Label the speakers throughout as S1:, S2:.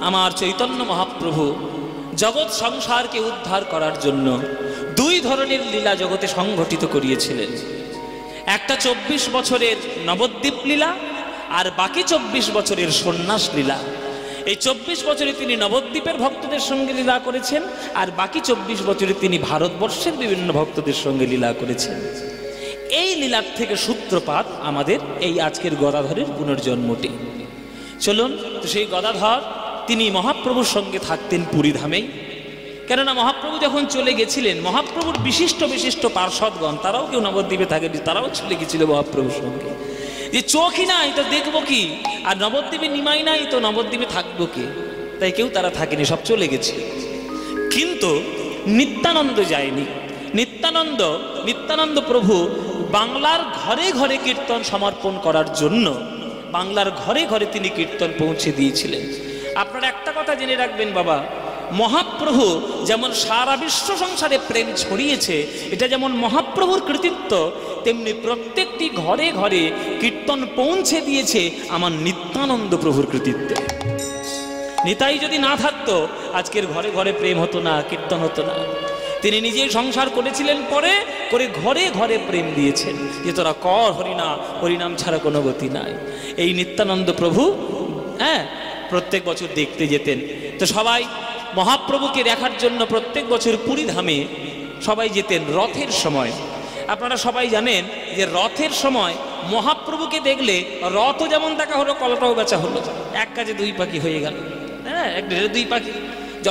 S1: আমার চৈতন্য মহাপ্রভু জগৎ সংসারকে উদ্ধার করার জন্য দুই ধরনের লীলা জগতে সংঘটিত করিয়েছিলেন। একটা 24 বছরের নবদ্বীপ লীলা, আর বাকি 24 বছরের সন্ন্যাস লীলা। এই 24 বছরে তিনি নবদ্বীপের ভক্তদের সঙ্গে লীলা করেছেন, আর বাকি 24 বছরে তিনি ভারতবর্ষের বিভিন্ন ভক্তদের সঙ্গে লীলা করেছেন। এই লীলার থেকে সূত্রপাত আমাদের এই আজকের গদাধরের পুনর্জন্মটি। চলুন, তো সেই গদাধর তিনি মহাপ্রভুর সঙ্গে থাকতেন পুরীধামেই। কেননা মহাপ্রভু যখন চলে গেছিলেন, মহাপ্রভুর বিশিষ্ট বিশিষ্ট পার্ষদগণ তারাও কেউ নবদ্বীপে থাকেনি, তারাও চলে গেছিল মহাপ্রভুর সঙ্গে। যে চোখই নাই তো দেখবো কি, আর নবদ্বীপে নিমাই নাই তো নবদ্বীপে থাকবো কি, তাই কেউ তারা থাকেনি, সব চলে গেছে। কিন্তু নিত্যানন্দ যায়নি। নিত্যানন্দ প্রভু বাংলার ঘরে ঘরে কীর্তন সমর্পণ করার জন্য বাংলার ঘরে ঘরে তিনি কীর্তন পৌঁছে দিয়েছিলেন। আপনারা একটা কথা জেনে রাখবেন বাবা, মহাপ্রভু যেমন সারা বিশ্ব সংসারে প্রেম ছড়িয়েছে, এটা যেমন মহাপ্রভুর কৃতিত্ব, তেমনি প্রত্যেকটি ঘরে ঘরে কীর্তন পৌঁছে দিয়েছে আমার নিত্যানন্দ প্রভুর কৃতিত্ব। নিতাই যদি না থাকতো আজকের ঘরে ঘরে প্রেম হতো না, কীর্তন হতো না। তিনি নিজেই সংসার করেছিলেন, পরে করে ঘরে ঘরে প্রেম দিয়েছেন যে তোরা কর হরিনাম, হরিনাম ছাড়া কোনো গতি নাই। এই নিত্যানন্দ প্রভু প্রত্যেক বছর দেখতে যেতেন। তো সবাই মহাপ্রভুকে দেখার জন্য প্রত্যেক বছর পুরীধামে সবাই যেতেন রথের সময়। আপনারা সবাই জানেন যে রথের সময় মহাপ্রভুকে দেখলে রথও যেমন দেখা হলো, কলটাও বেচা হলো, এক কাজে দুই পাখি হয়ে গেল। এক ঢেলে দুই পাখি।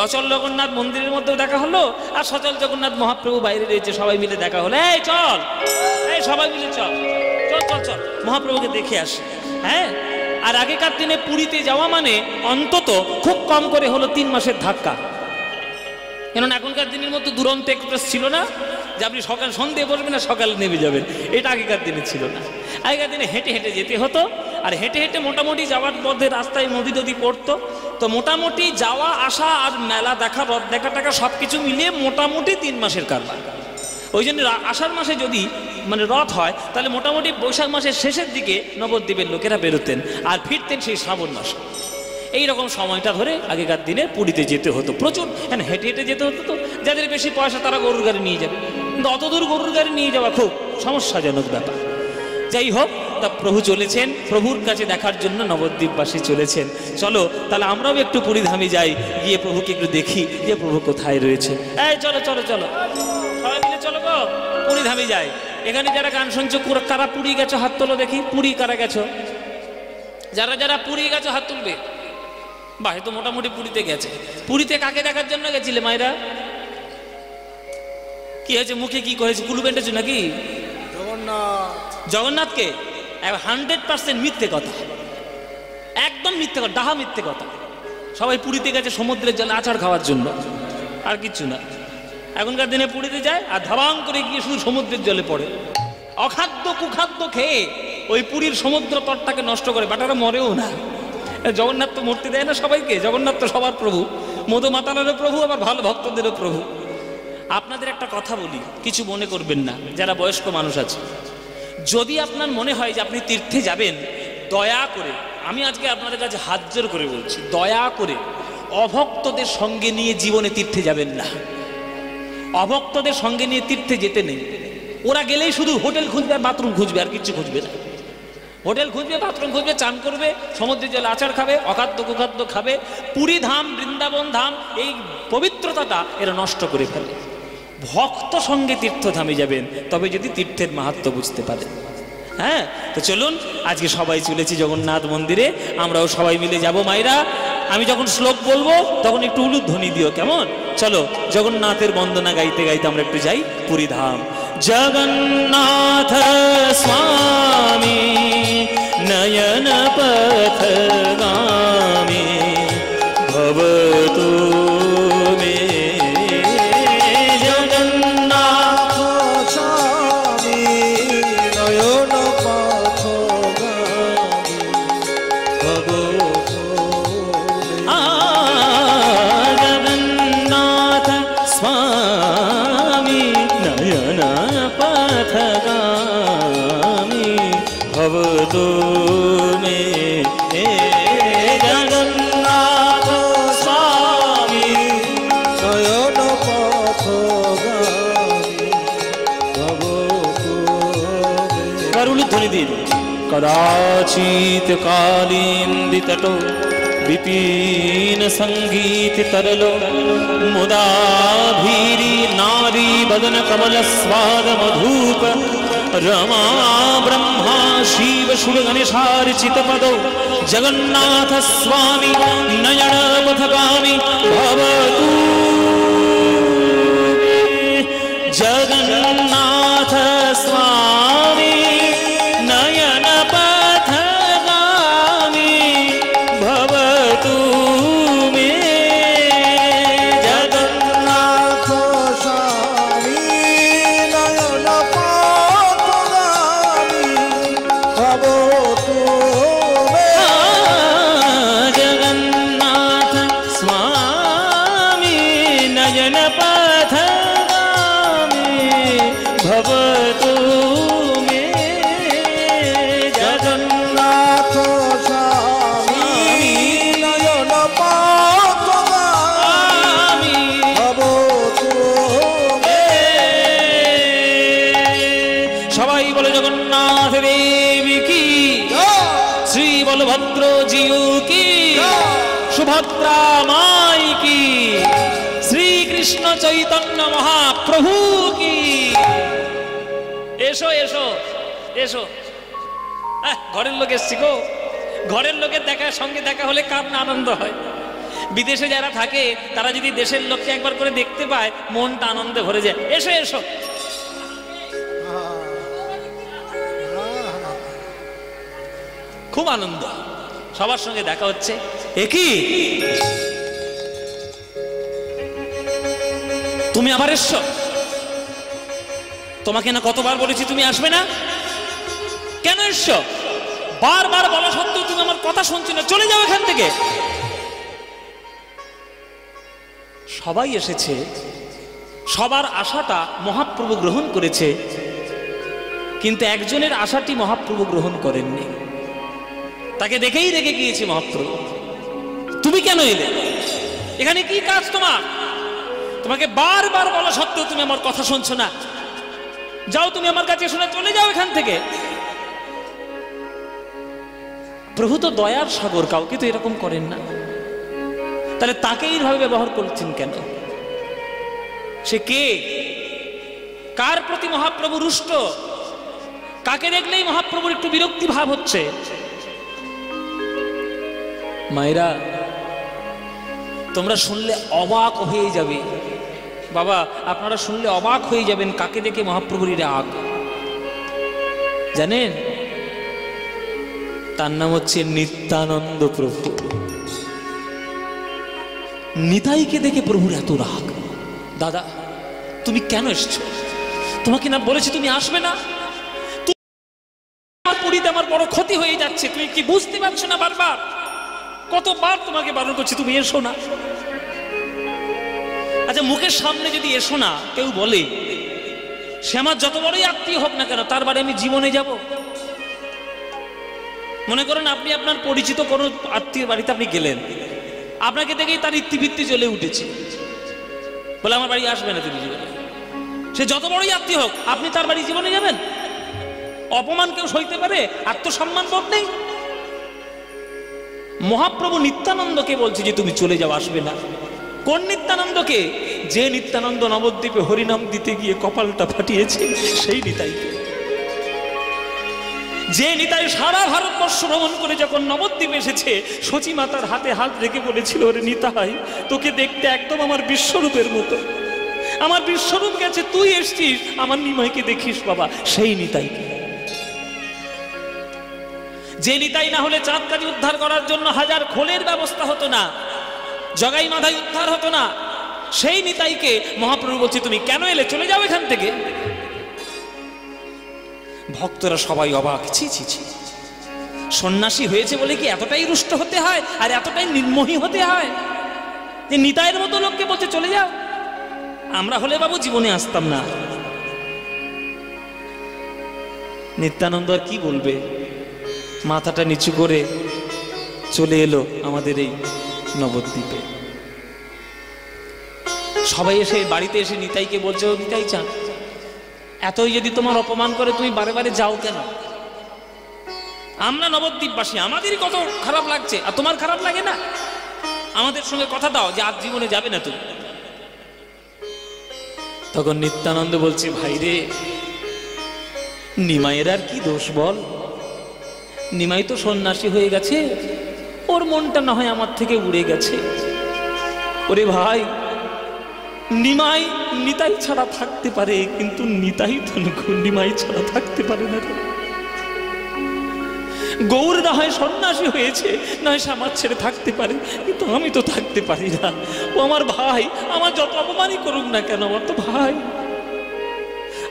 S1: অচল জগন্নাথ মন্দিরের মধ্যেও দেখা হলো, আর সচল জগন্নাথ মহাপ্রভু বাইরে রয়েছে, সবাই মিলে দেখা হলো। এই চল, এই সবাই মিলে চল চল চল চল মহাপ্রভুকে দেখে আসি। আর আগেকার দিনে পুরীতে যাওয়া মানে অন্তত খুব কম করে হলো 3 মাসের ধাক্কা। কেননা এখনকার দিনের মতো দুরন্ত এক্সপ্রেস ছিল না যে আপনি সকাল সন্ধ্যে বসবেন আর সকালে নেমে যাবেন, এটা আগেকার দিনে ছিল না। আগেকার দিনে হেঁটে হেঁটে যেতে হতো, আর হেঁটে হেঁটে মোটামুটি যাওয়ার মধ্যে রাস্তায় নদী নদী পড়তো। তো মোটামুটি যাওয়া আসা আর মেলা দেখা, রথ দেখা টাকা সব কিছু মিলিয়ে মোটামুটি 3 মাসের কারবার। ওই জন্য আষাঢ় মাসে যদি মানে রথ হয়, তাহলে মোটামুটি বৈশাখ মাসের শেষের দিকে নবদ্বীপের লোকেরা বেরোতেন আর ফিরতেন সেই শ্রাবণ মাসে। এইরকম সময়টা ধরে আগেকার দিনে পুরীতে যেতে হতো প্রচুর, হেঁটে হেঁটে যেতে হতো। তো যাদের বেশি পয়সা তারা গরুর গাড়ি নিয়ে যাবে, কিন্তু অত দূর গরুর গাড়ি নিয়ে যাওয়া খুব সমস্যাজনক ব্যাপার। যাই হোক, তা প্রভু চলেছেন, প্রভুর কাছে দেখার জন্য নবদ্বীপবাসী চলেছেন। চলো তাহলে আমরাও একটু পুরীধামে যাই, গিয়ে প্রভুকে একটু দেখি যে প্রভু কোথায় রয়েছে। এই চলো চলো চলো, সবাই মিলে চলো গো, পুরীধামে যাই। এখানে যারা গান শুনছো কারা পুরী গেছো হাত তোলো দেখি। পুরী কারা গেছো? যারা যারা পুরী গেছো হাত তুলবে। বাহ, তো মোটামুটি পুরীতে গেছে। পুরীতে কাকে দেখার জন্য গেছিলে মায়েরা? কি হয়েছে, মুখে কি করেছে, কুলু বেঁধেছো নাকি? জগন্নাথকে 100% মিথ্যে কথা, একদম মিথ্যে কথা, ডাহা মিথ্যে কথা। সবাই পুরীতে গেছে সমুদ্রের জলে আচার খাওয়ার জন্য, আর কিচ্ছু না। এখনকার দিনে পুরীতে যায় আর ধাবাং করে গিয়ে শুধু সমুদ্রের জলে পড়ে, অখাদ্য কুখাদ্য খেয়ে ওই পুরীর সমুদ্র তটটাকে নষ্ট করে। বাটারা মরেও না। জগন্নাথ তো মূর্তি দেয় না সবাইকে, জগন্নাথ তো সবার প্রভু, মধু মাতালেরও প্রভু, আবার ভালো ভক্তদেরও প্রভু। আপনাদের একটা কথা বলি, কিছু মনে করবেন না যারা বয়স্ক মানুষ আছে। যদি আপনার মনে হয় যে আপনি তীর্থে যাবেন, দয়া করে, আমি আজকে আপনাদের কাছে হাত জোর করে বলছি, দয়া করে অভক্তদের সঙ্গে নিয়ে জীবনে তীর্থে যাবেন না। অভক্তদের সঙ্গে নিয়ে তীর্থে যেতে নেই। ওরা গেলেই শুধু হোটেল খুঁজবে আর বাথরুম খুঁজবে, আর কিচ্ছু খুঁজবে না। হোটেল খুঁজবে, বাথরুম খুঁজবে, চান করবে, সমুদ্রের জলে আচার খাবে, অখাদ্য কুখাদ্য খাবে। পুরী ধাম, বৃন্দাবন ধাম, এই পবিত্রতাটা এরা নষ্ট করে ফেলে। ভক্ত সঙ্গে তীর্থধামে যাবেন, তবে যদি তীর্থের মাহাত্ম্য বুঝতে পারেন। তো চলুন আজকে সবাই চলেছি জগন্নাথ মন্দিরে, আমরাও সবাই মিলে যাব মায়েরা। আমি যখন শ্লোক বলবো তখন একটু উলুধ্বনি দিও, কেমন? চলো জগন্নাথের বন্দনা গাইতে গাইতে আমরা একটু যাই পুরী ধাম। জগন্নাথ স্বামী নয়ন পথগামী ভবতু মে। জগন্নাথ স্বামী নয়ন পথগামী ভবতু মে। জগন্নাথ স্বামী নয়ন পথগামী ভবতু মে। कदाचित कालिंदितटो विपिन संगीत तरलो मुदाभीरी नारी बदन कमल स्वाद मधुप रमा ब्रह्मा शिव सुर गणेशार्चित पदो जगन्नाथ स्वामी नयन पथगामी भवतु जगन्नाथ स्वामी नयन पथगामी भवतु मे
S2: जगन्नाथ स्वामी नयन पथगामी भवतु मे
S1: जगन्नाथ स्वामी नयन भवतु मे
S2: जगन्नाथ स्वामी नयन पथगामी भवतु मे
S1: সবাই বলে জগন্নাথ দেবী কি, শ্রী বলভদ্র জিউ কি, সুভদ্রা মাই কি, শ্রীকৃষ্ণ চৈতন্য মহাপ্রভু কি। এসো এসো এসো, ঘরের লোক এসছি গো। ঘরের লোকের সঙ্গে দেখা হলে কার না আনন্দ হয়। বিদেশে যারা থাকে তারা যদি দেশের লোককে একবার করে দেখতে পায় মনটা আনন্দে ভরে যায়। এসো এসো, খুব আনন্দ, সবার সঙ্গে দেখা হচ্ছে। একই তুমি আবার এসছো? তোমাকে না কতবার বলেছি তুমি আসবে না, কেন এসছো? বারবার বলা সত্ত্বেও তুমি আমার কথা শুনছো না, চলে যাও এখান থেকে। সবাই এসেছে, সবার আশাটা মহাপ্রভু গ্রহণ করেছে, কিন্তু একজনের আশাটি মহাপ্রভু গ্রহণ করেননি। তাকে দেখেই রেগে গিয়েছে মহাপ্রভু। তুমি কেন এলে? এখানে কি কাজ তোমার? তোমাকে বারবার বলা সত্ত্বেও তুমি আমার কথা শুনছো না। যাও, তুমি আমার কাছে শোনা, চলে যাও এখান থেকে। প্রভু তো দয়ার সাগর, কাউকে তো এরকম করেন না। তাহলে তাকে এইভাবে ব্যবহার করছেন কেন? সে কে? কার প্রতি মহাপ্রভু রুষ্ট? কাকে দেখলেই মহাপ্রভুর একটু বিরক্তি ভাব হচ্ছে? মায়েরা, তোমরা শুনলে অবাক হয়ে যাবে। বাবা, আপনারা শুনলে অবাক হয়ে যাবেন কাকে দেখে মহাপ্রভুর রাগ। জানেন, তার নাম হচ্ছে নিত্যানন্দ প্রভু। নিতাইকে দেখে প্রভুর এত রাগ। দাদা, তুমি কেন এসছো? তোমাকে না বলেছি তুমি আসবে না? আমার পুরীতে আমার বড় ক্ষতি হয়ে যাচ্ছে, তুমি কি বুঝতে পারছো না? বারবার কতবার তোমাকে বারণ করছি তুমি এসো না। আচ্ছা, মুখের সামনে যদি এসো না কেউ বলে, সে আমার যত বড়ই আত্মীয় হোক না কেন, তার বাড়ি আমি জীবনে যাব? মনে করেন আপনি আপনার পরিচিত কোনো আত্মীয় বাড়িতে আপনি গেলেন, আপনাকে দেখেই তার ইত্তিবৃত্তি জ্বলে উঠেছে, বলে আমার বাড়ি আসবে না তুমি জীবনে। সে যত বড়ই আত্মীয় হোক, আপনি তার বাড়ি জীবনে যাবেন? অপমান কেউ সইতে পারে? আত্মসম্মান বোধ নেই? মহাপ্রভু নিত্যানন্দকে বলছে যে তুমি চলে যাও, আসবে না। কোন নিত্যানন্দকে? যে নিত্যানন্দ নবদ্বীপে হরিনাম দিতে গিয়ে কপালটা ফাটিয়েছে, সেই নিতাইকে। যে নিতাই সারা ভারতবর্ষ ভ্রমণ করে যখন নবদ্বীপে এসেছে, সচী মাতার হাতে হাত রেখে বলেছিল, ওরে নিতাই, তোকে দেখতে একদম আমার বিশ্বরূপের মতো, আমার বিশ্বরূপ গেছে, তুই এসছিস, আমার নিমাইকে দেখিস বাবা। সেই নিতাইকে। যে নিতাই না হলে চাঁদকাঠি উদ্ধার করার জন্য হাজার খোলের ব্যবস্থা হতো না, জগাই মাথায় উদ্ধার হতো না, সেই নিতাইকে মহাপ্রভু বলছে তুমি কেন এলে? চলে যাও এখান থেকে। ভক্তরা সবাই অবাক, ছি ছি ছি, সন্ন্যাসী হয়েছে বলে কি এতটাই রুষ্ট হতে হয় আর এতটাই নির্মোহী হতে হয় যে নিতাইয়ের মতো লোককে বলছে চলে যাও? আমরা হলে বাবু জীবনে আসতাম না। নিত্যানন্দ আর কি বলবে, মাথাটা নিচু করে চলে এলো আমাদের এই নবদ্বীপে। সবাই এসে বাড়িতে এসে নিতাইকে বলছে, ও নিতাই চান, এতই যদি তোমার অপমান করে তুমি বারে বারে যাও কেন? আমরা নবদ্বীপবাসী, আমাদেরই কত খারাপ লাগছে, আর তোমার খারাপ লাগে না? আমাদের সঙ্গে কথা দাও যে আজ জীবনে যাবে না তুমি। তখন নিত্যানন্দ বলছে, ভাই রে, নিমাইয়ের আর কি দোষ বল? নিমাই তো সন্ন্যাসী হয়ে গেছে, ওর মনটা না হয় আমার থেকে উড়ে গেছে। ওরে ভাই, নিমাই নিতাই ছাড়া থাকতে পারে, কিন্তু নিতাই তো নিমাই ছাড়া থাকতে পারে না রে। গৌর না হয় সন্ন্যাসী হয়েছে, না হয় সে আমার ছেড়ে থাকতে পারে, কিন্তু আমি তো থাকতে পারি না। ও আমার ভাই, আমার যত অপমানই করুক না কেন, আমার তো ভাই।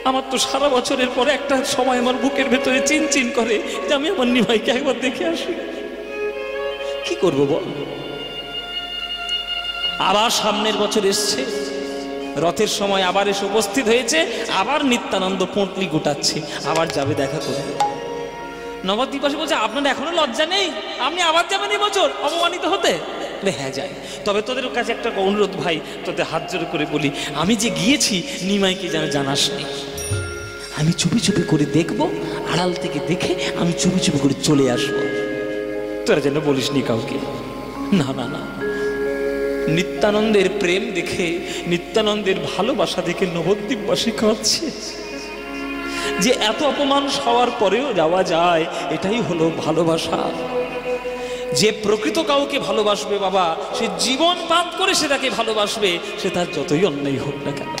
S1: আমার তো সারা বছরের পরে একটা সময় আমার বুকের ভেতরে চিনচিন করে যে আমি আমার নিমাইকে একবার দেখে আসি। কি করব বল? আবার সামনের বছর এসছে, রথের সময় আবার এসে উপস্থিত হয়েছে, আবার নিত্যানন্দ পোঁটলি গোটাচ্ছে, আবার যাবে দেখা করে। নবদ্বীপবাসী বলছে, আপনার এখনো লজ্জা নেই? আপনি আবার যাবেন এই বছর অপমানিত হতে? হ্যাঁ যাই, তবে তোদের কাছে একটা অনুরোধ ভাই, তোদের হাত জোড় করে বলি, আমি যে গিয়েছি নিমাইকে যেন জানাস নি। আমি চুপি চুপি করে দেখবো, আড়াল থেকে দেখে আমি চুপি চুপি করে চলে আসবো, তোরা যেন বলিস নি কাউকে। না না না, নিত্যানন্দের প্রেম দেখে, নিত্যানন্দের ভালোবাসা দেখে নবদ্বীপবাসী কাঁদছে যে এত অপমান হওয়ার পরেও যাওয়া যায়, এটাই হলো ভালোবাসা। যে প্রকৃত কাউকে ভালোবাসবে বাবা, সে জীবন পাত করে সে তাকে ভালোবাসবে, সে তার যতই অন্যায় হোক না কেন।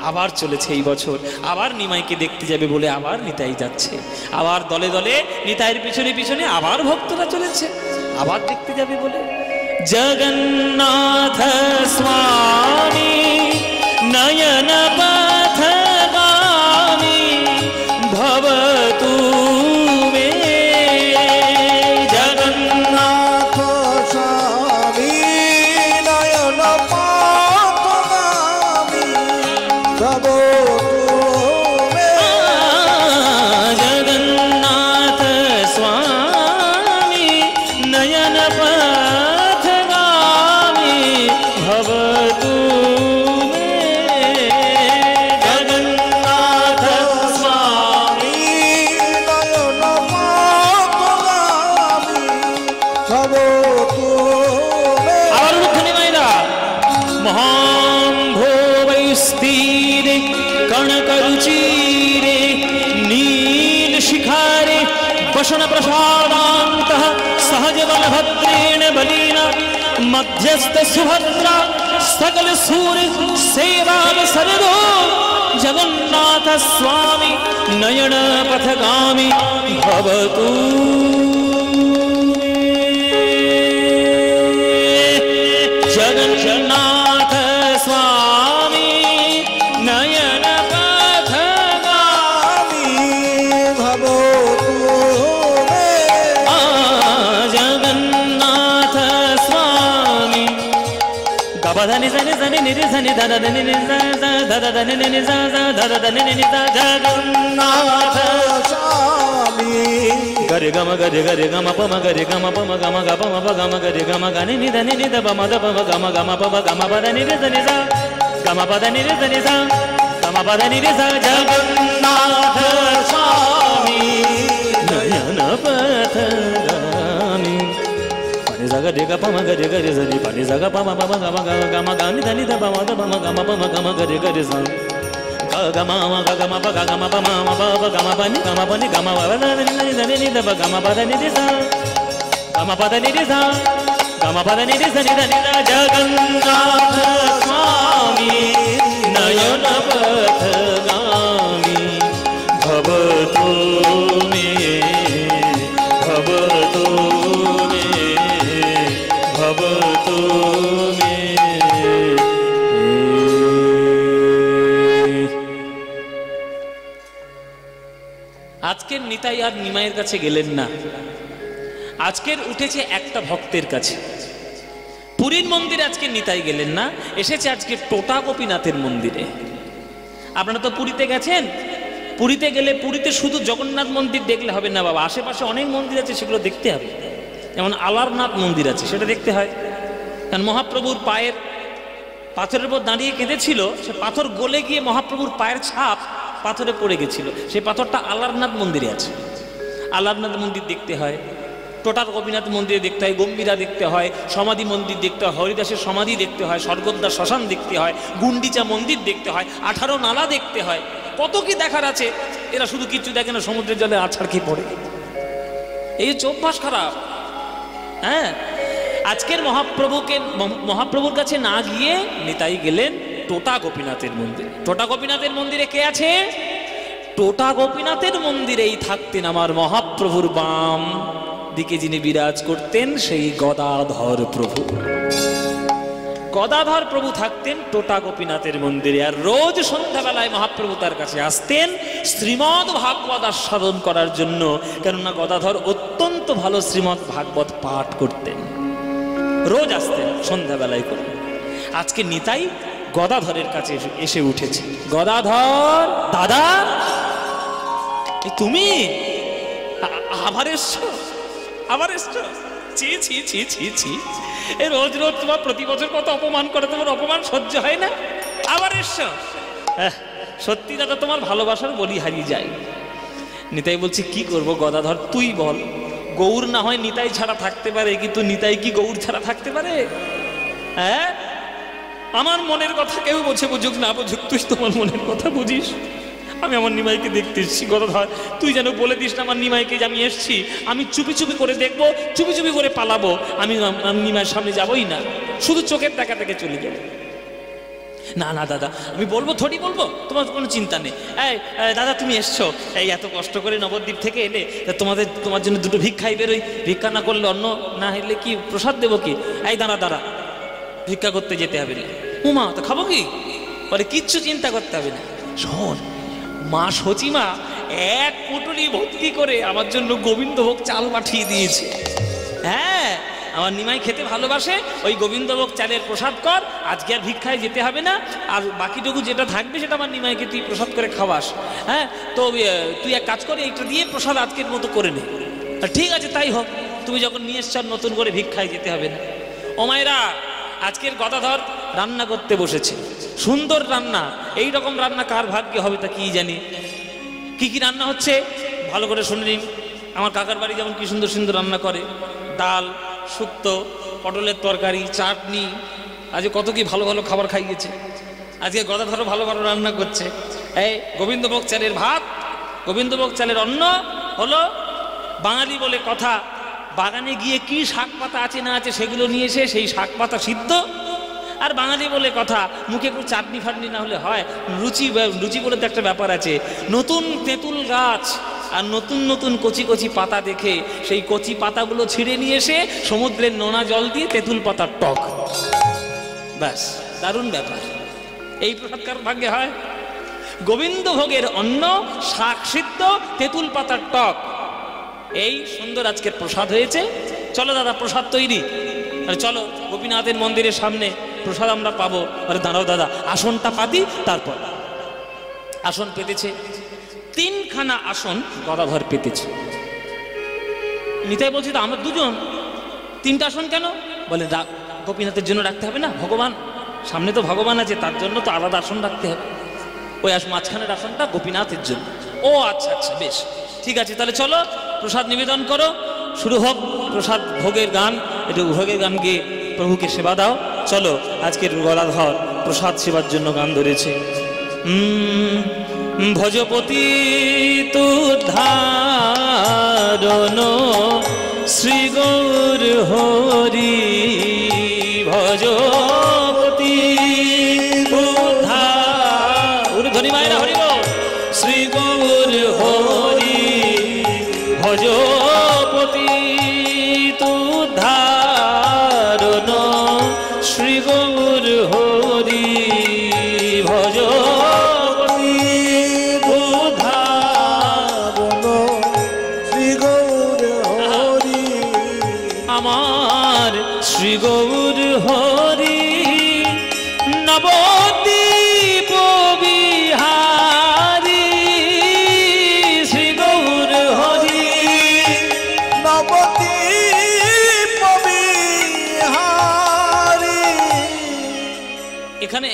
S1: আবার চলেছে এই বছর, আবার নিমাইকে দেখতে যাবে বলে আবার নিতাই যাচ্ছে, আবার দলে দলে নিতাইয়ের পিছনে পিছনে আবার ভক্তরা চলেছে, আবার দেখতে যাবে বলে। জগন্নাথ স্বামী নয়ন পথগামী ভবতু মে।
S2: জগন্নাথ স্বামী নয়ন পথগামী ভবতু মে।
S1: জগন্নাথ স্বামী নয়ন পথগামী ভবতু মে। জগন্নাথ স্বামী।
S2: নয়ন পথগামী ভবতু মে।
S1: আবার উঠুনি মায়েরা, মহাম্ভোবৈস্তীরে কণকরুচিরে নীল শিখারে বসন প্রসাদান্তঃ সহজ বলভদ্রেণ বলীনা মধ্যস্থ সুভদ্রা সকল সুর সেবাম সরদো। জগন্নাথ স্বামী নয়ন পথগামী ভবতু মে। জগন্নাথ স্বামী নয়ন পথগামী
S2: ভবতু মে।
S1: জগন্নাথ স্বামী। গবধনি জনি জনি নিরি জনি ধর ধনি নি ধর ধনি নি ধর ধনি নি জগন্নাথ
S2: স্বামী
S1: গরে গম পম গরে গম পম গম গ পম প গম গরে গম গনি নি ধনি নি দ পম দ পম গম গম পম গম পদ নি রে জনি যা গম পদ নি রে জনি যা গম পদ নি রে যা। জগন্নাথ স্বামী নয়ন পথগামী। পানি জাগা রে গ পম গরে গরে জনি পানি জাগা পম পম গম গম গনি ধনি দ পম দ পম গম পম গম গরে গরে যা গমা গম প গম পম প গম পনি গম পনি গম পদ নি ধনি নি দ গম পদ নি রে যা গম পদ নি রে যা গম পদ নি রে জনি ধনি যা। জগন্নাথ স্বামী নয়ন পথগামী ভবতু মে। ভবতু মে। ভবতু মে। আজকের নিতাই আর নিমাইয়ের কাছে গেলেন না, আজকের উঠেছে একটা ভক্তের কাছে। পুরীর মন্দিরে আজকে নিতাই গেলেন না, এসেছে আজকে টোটা গোপীনাথের মন্দিরে। আপনারা তো পুরীতে গেছেন, পুরীতে গেলে পুরীতে শুধু জগন্নাথ মন্দির দেখলে হবে না বাবা, আশেপাশে অনেক মন্দির আছে, সেগুলো দেখতে হবে। যেমন আলারনাথ মন্দির আছে, সেটা দেখতে হয়, কারণ মহাপ্রভুর পায়ের পাথরের উপর দাঁড়িয়ে কেঁদেছিল, সে পাথর গলে গিয়ে মহাপ্রভুর পায়ের ছাপ পাথরে পড়ে গেছিল, সেই পাথরটা আলারনাথ মন্দিরে আছে। আল্লাহনাথ মন্দির দেখতে হয়, টোটার গোপীনাথ মন্দিরে দেখতে হয়, গম্ভীরা দেখতে হয়, সমাধি মন্দির দেখতে হয়, হরিদাসের সমাধি দেখতে হয়, স্বর্গদ্বার শ্মশান দেখতে হয়, গুন্ডিচা মন্দির দেখতে হয়, 18 নালা দেখতে হয়, কত কি দেখার আছে। এরা শুধু কিছু দেখে না, সমুদ্রের জলে আছাড় খেয়ে পড়ে। এই অভ্যাস খারাপ। হ্যাঁ, আজকের মহাপ্রভুর কাছে না গিয়ে নিতাই গেলেন টোটা গোপীনাথের মন্দিরে। টোটা গোপীনাথের মন্দিরে কে আছে? টোটা গোপীনাথের মন্দিরেই থাকতেন আমার মহাপ্রভুর বাম দিকে যিনি বিরাজ করতেন, সেই গদাধর প্রভু। গদাধর প্রভু থাকতেন টোটা গোপীনাথের মন্দিরে। আর রোজ সন্ধ্যাবেলায় মহাপ্রভু তার কাছে আসতেন শ্রীমদ্ ভাগবত আস্বাদন করার জন্য, কেননা গদাধর অত্যন্ত ভালো শ্রীমদ্ ভাগবত পাঠ করতেন। রোজ আসতেন সন্ধ্যাবেলায় করে। আজকে নিতাই গদাধরের কাছে এসে উঠেছে। গদাধর দাদা, তুমি আবার এসছো? আবার এসছো? ছি ছি ছি ছি ছি, এই রোজ রোজ তোমার প্রতি বছর কত অপমান করে, তোমার অপমান সহ্য হয় না? আবার এসছো? সত্যি দাদা, তোমার ভালোবাসার বলি হারিয়ে যায়। নিতাই বলছে কি করব গদাধর, তুই বল। গৌর না হয় নিতাই ছাড়া থাকতে পারে, কিন্তু নিতাই কি গৌর ছাড়া থাকতে পারে? হ্যাঁ, আমার মনের কথা কেউ বোঝে, বুঝুক না বুঝুক, তুই তোমার মনের কথা বুঝিস। আমি আমার নিমাইকে দেখতে এসেছি গদাধর, তুই যেন বলে দিস না আমার নিমাইকে যে আমি এসছি। আমি চুপি চুপি করে দেখবো, চুপি চুপি করে পালাবো, আমি নিমাইয়ের সামনে যাবোই না, শুধু চোখের দেখা থেকে চলে যাবো। না না দাদা, আমি বলবো, থোড়ি বলবো, তোমার কোনো চিন্তা নেই। এই দাদা, তুমি এসছো, এই এত কষ্ট করে নবদ্বীপ থেকে এলে, তোমার জন্য দুটো ভিক্ষাই বেরোই, ভিক্ষা না করলে অন্ন না হলে কি প্রসাদ দেবো কি? এই দাঁড়া দাঁড়া, ভিক্ষা করতে যেতে হবে না। উমা, তো খাবো কি? বলে কিচ্ছু চিন্তা করতে হবে না। শোন, মা সচিমা 1 পুটুলি ভর্তি করে আমার জন্য গোবিন্দভোগ চাল পাঠিয়ে দিয়েছে। হ্যাঁ, আমার নিমাই খেতে ভালোবাসে, ওই গোবিন্দভোগ চালের প্রসাদ কর, আজকে আর ভিক্ষায় যেতে হবে না, আর বাকিটুকু যেটা থাকবে সেটা আমার নিমাইকে তুই প্রসাদ করে খাওয়াস। হ্যাঁ, তো তুই এক কাজ করে এইটা দিয়ে প্রসাদ আজকের মতো করে নে। ঠিক আছে, তাই হোক, তুমি যখন নিয়ে এসছ নতুন করে ভিক্ষায় যেতে হবে না। ও মায়েরা, আজকের গদাধর রান্না করতে বসেছে, সুন্দর রান্না। এই রকম রান্না কার ভাগ্যে হবে তা কি জানি। কি কি রান্না হচ্ছে ভালো করে শুনে নিন। আমার কাকার বাড়ি যেমন কি সুন্দর সুন্দর রান্না করে, ডাল, শুক্তো, পটলের তরকারি, চাটনি, আজকে কত কি ভালো ভালো খাবার খাইয়েছে। আজকে গদাধরও ভালো ভালো রান্না করছে। এই গোবিন্দভোগ চালের ভাত, গোবিন্দভোগ চালের অন্ন হলো। বাঙালি বলে কথা, বাগানে গিয়ে কি শাক পাতা আছে না আছে সেগুলো নিয়ে এসে সেই শাক পাতা সিদ্ধ। আর বাঙালি বলে কথা, মুখে একটু চাটনি ফাটনি না হলে হয়? রুচি বলে তো একটা ব্যাপার আছে। নতুন তেঁতুল গাছ আর নতুন নতুন কচি কচি পাতা দেখে সেই কচি পাতাগুলো ছিঁড়ে নিয়ে এসে সমুদ্রের নোনা জল দিয়ে তেঁতুল পাতার টক, ব্যাস, দারুণ ব্যাপার। এই প্রসাদ কার ভাগ্যে হয়? গোবিন্দভোগের অন্ন, শাক সিদ্ধ, তেঁতুল পাতার টক, এই সুন্দর আজকের প্রসাদ হয়েছে। চলো দাদা, প্রসাদ তৈরি। আর চলো গোপীনাথের মন্দিরের সামনে প্রসাদ আমরা পাবো। আরে দাঁড়াও দাদা, আসনটা পাতি, তারপর। আসন পেতেছে, 3খানা আসন গদাধর পেতেছে। নিতাই বলছি, তো আমরা দুজন, 3টা আসন কেন? বলে গোপীনাথের জন্য রাখতে হবে না, ভগবান সামনে তো ভগবান আছে, তার জন্য তো আলাদা আসন রাখতে হবে। ওই মাঝখানের আসনটা গোপীনাথের জন্য। ও আচ্ছা আচ্ছা, বেশ ঠিক আছে, তাহলে চলো প্রসাদ নিবেদন করো, শুরু হোক প্রসাদ ভোগের গান। একটু ভোগের গান গিয়ে প্রভুকে সেবা দাও। চলো, আজকের গদাধর প্রসাদ সেবার জন্য গান ধরেছে। ভজপতি তুধারণ শ্রী গৌর হরি, ভজপতি ধনী মায়েরা হরি বল, শ্রী গৌর হরি, ভজপতি তুধারণ শ্রী গৌর হরি, ভজপতি
S2: তুধারণ শ্রী গৌর হরি,
S1: আমার শ্রী গৌর হরি, নবদ্বীপ বিহারী, শ্রী গৌর হরি,
S2: নবদ্বীপ বিহারী।
S1: এখানে